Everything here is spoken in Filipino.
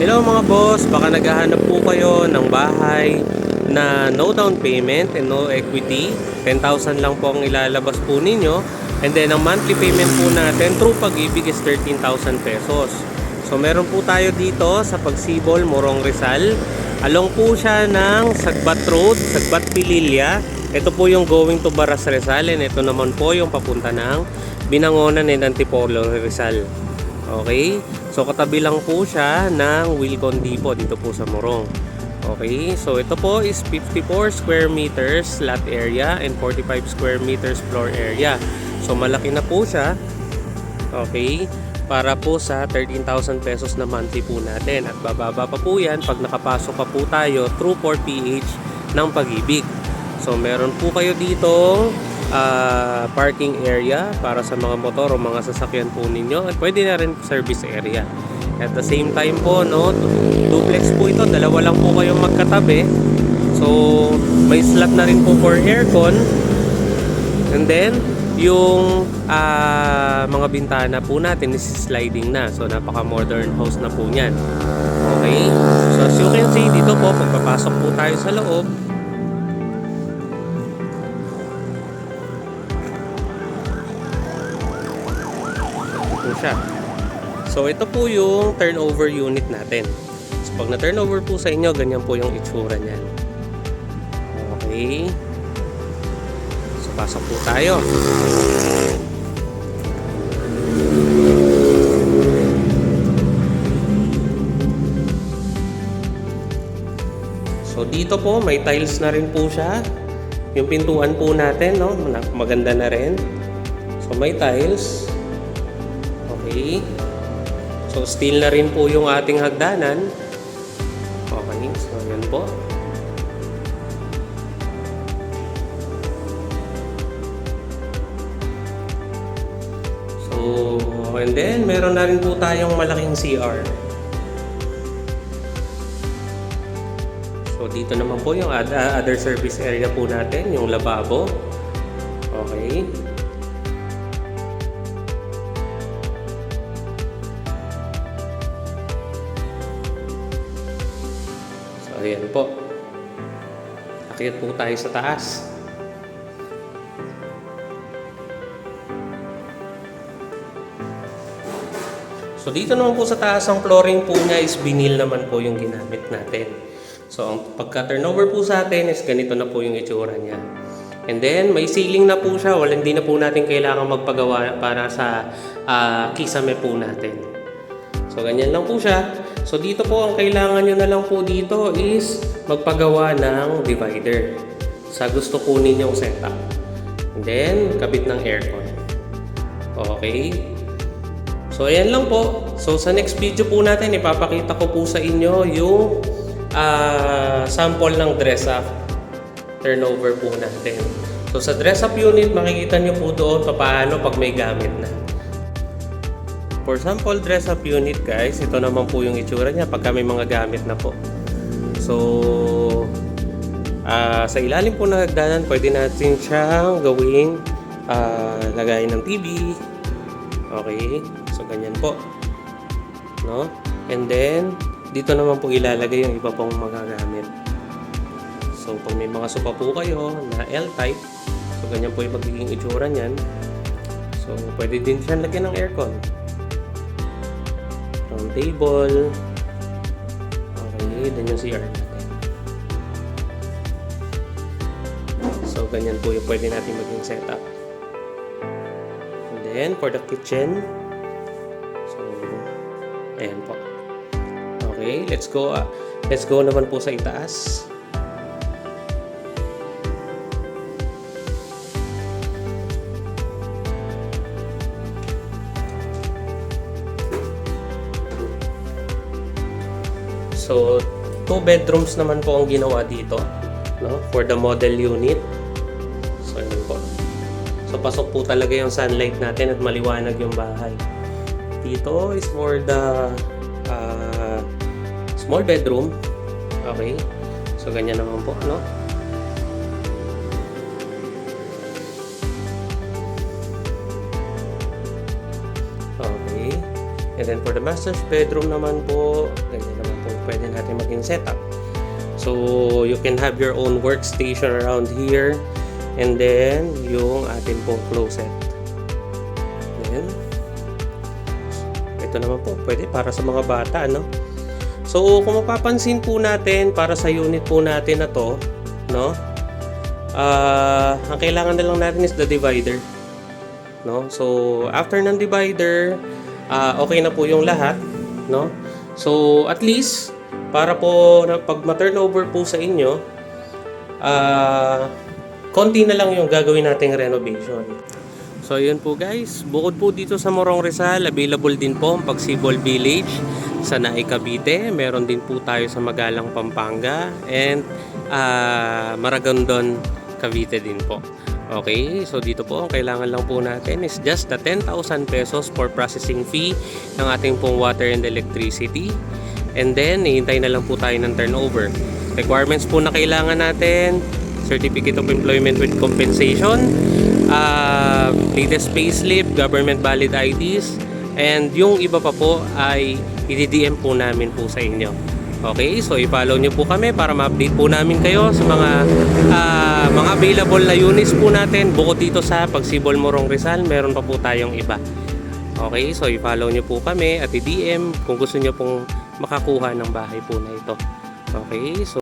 Hello mga boss, baka naghahanap po kayo ng bahay na no down payment and no equity. 10,000 lang po ang ilalabas po ninyo. And then ang monthly payment po natin through Pag-ibig is 13,000 pesos. So meron po tayo dito sa Pagsibol, Morong Rizal. Along po siya ng Sagbat Road, Sagbat Pililya. Ito po yung going to Baras Rizal and ito naman po yung papunta ng Binangonan and Antipolo Rizal. Okay? So katabi lang po siya ng Wilcon Depot dito po sa Morong. Okay? So ito po is 54 square meters lot area and 45 square meters floor area. So malaki na po siya. Okay? Para po sa 13,000 pesos na monthly po natin. At bababa pa po yan pag nakapasok pa po tayo through 4PH ng Pag-ibig. So meron po kayo dito parking area para sa mga motor o mga sasakyan po ninyo at pwede na rin service area. At the same time po, no, duplex po ito, dalawa lang po kayong magkatabi. So may slot na rin po for aircon. And then yung mga bintana po natin is sliding na. So napaka modern house na po niyan. Okay? So as you can see dito po, pagpapasok po tayo sa loob, siya. So ito po yung turnover unit natin. So pag na turnover po sa inyo, ganyan po yung itsura niyan. Okay. So pasok po tayo. So dito po may tiles na rin po siya. Yung pintuan po natin, no, maganda na rin. So may tiles. Okay. So steel na rin po yung ating hagdanan. Okay, so yan po. So, and then meron na rin po tayong malaking CR. So dito naman po yung other service area po natin, yung lababo. Okay. Ayan po. Akyat po tayo sa taas. So dito naman po sa taas, ang flooring po niya is vinyl naman po yung ginamit natin. So ang pagka-turnover po sa atin is ganito na po yung itsura niya. And then may ceiling na po siya. Hindi na po natin kailangan magpagawa para sa kisame po natin. So ganyan lang po siya. So dito po ang kailangan nyo na lang po dito is magpagawa ng divider sa gusto po ninyong setup. And then kabit ng aircon. Okay. So ayan lang po. So sa next video po natin ipapakita ko po sa inyo yung sample ng dress up turnover po natin. So sa dress up unit makikita nyo po doon paano pag may gamit na. For sample dress up unit guys, ito naman po yung itsura niya pagka may mga gamit na po. So sa ilalim po ng hagdanan pwede natin siyang gawing lagayin ng TV. Okay, so ganyan po, no? And then dito naman po ilalagay yung iba pong magagamit. So pag may mga sofa po kayo na L-type, so ganyan po yung magiging itsura niyan. So pwede din siyang lagyan ng aircon, round table. Okay, then yung CR natin. So ganyan po yung pwede natin maging setup. And then for the kitchen, so ayan po. Okay, let's go. Let's go naman po sa itaas. So, 2 bedrooms naman po ang ginawa dito, no? For the model unit. So, yun po. So, pasok po talaga yung sunlight natin at maliwanag yung bahay. Dito is for the small bedroom. Okay. So, ganyan naman po, no? Okay. And then for the master's bedroom naman po, ganyan naman po pwede natin maging setup. So you can have your own workstation around here. And then yung ating pong closet. Then, ito naman po, pwede para sa mga bata, no? So, kung mapapansin po natin, para sa unit po natin na to, no? Ang kailangan na lang natin is the divider, no? So, after ng divider, okay na po yung lahat, no? So, at least, para po, pag ma-turnover po sa inyo, konti na lang yung gagawin nating renovation. So yun po guys, bukod po dito sa Morong Rizal, available din po ang Pagsibol Village sa Naik, Cavite. Meron din po tayo sa Magalang, Pampanga, and Maragondon, Cavite din po. Okay, so dito po ang kailangan lang po natin is just the 10,000 pesos for processing fee ng ating pong water and electricity. And then, hihintay na lang po tayo ng turnover. Requirements po na kailangan natin: Certificate of Employment with Compensation, latest payslip, government valid IDs, and yung iba pa po ay i-DM po namin po sa inyo. Okay, so i-follow nyo po kami para ma-update po namin kayo sa mga available na units po natin. Bukod dito sa Pagsibol Morong Rizal, meron pa po tayong iba. Okay, so i-follow nyo po kami at i-DM kung gusto nyo pong makakuha ng bahay po na ito. Okay, so